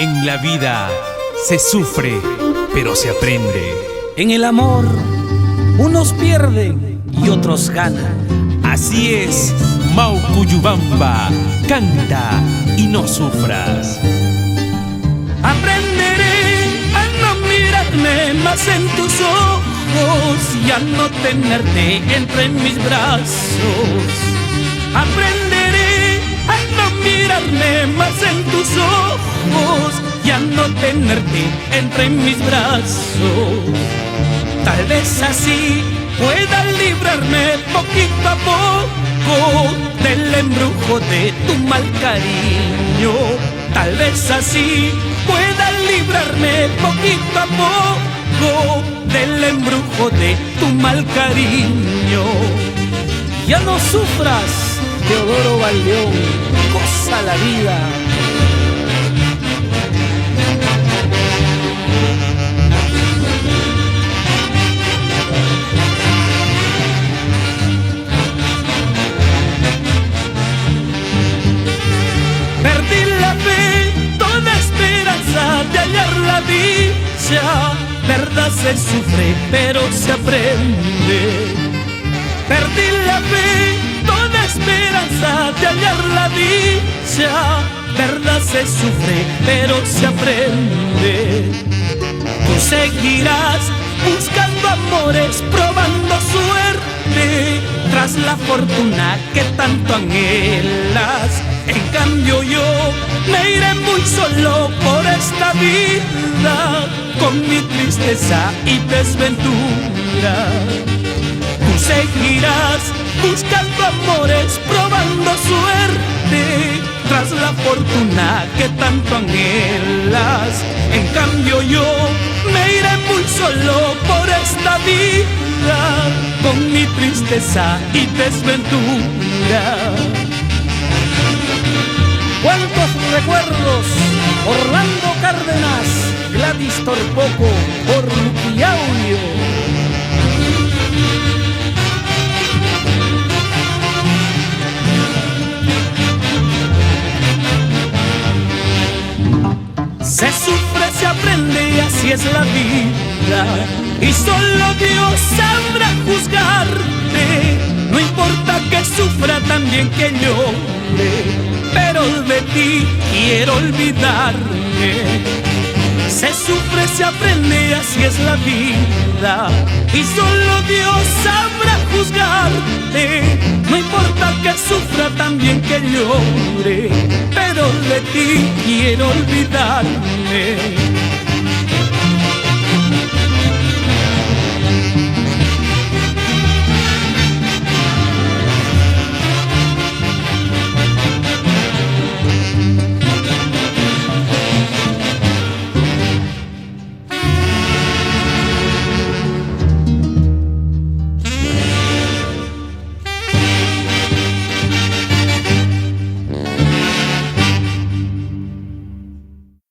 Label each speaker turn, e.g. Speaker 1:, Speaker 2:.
Speaker 1: En la vida se sufre, pero se aprende.
Speaker 2: En el amor, unos pierden y otros ganan.
Speaker 1: Así es, Maucuyubamba, canta y no sufras.
Speaker 2: Aprenderé a no mirarme más en tus ojos y a no tenerte entre mis brazos. Aprenderé a no mirarme más en tus ojos y a no tenerte entre mis brazos. Tal vez así pueda librarme poquito a poco del embrujo de tu mal cariño. Tal vez así pueda librarme poquito a poco del embrujo de tu mal cariño. Ya no sufras, Teodoro Baldeón, goza la vida. Perdí la fe, toda esperanza de hallar la dicha. Verdad se sufre, pero se aprende. Perdí la fe, toda esperanza de hallar la dicha. Verdad se sufre, pero se aprende. Tú seguirás buscando amores, probando suerte tras la fortuna que tanto anhelas. En cambio yo me iré muy solo por esta vida, con mi tristeza y desventura. Tú seguirás buscando amores, probando suerte tras la fortuna que tanto anhelas. En cambio yo me iré muy solo por esta vida, con mi tristeza y desventura. ¿Cuántos recuerdos? Orlando Cárdenas, Gladys Torpoco, por Luquiaudio. Se sufre, se aprende y así es la vida. Y solo Dios sabrá juzgarte. No importa que sufra también que llore, pero de ti quiero olvidarme. Se sufre, se aprende, así es la vida. Y solo Dios sabrá juzgarte. No importa que sufra también que llore, pero de ti quiero olvidarme.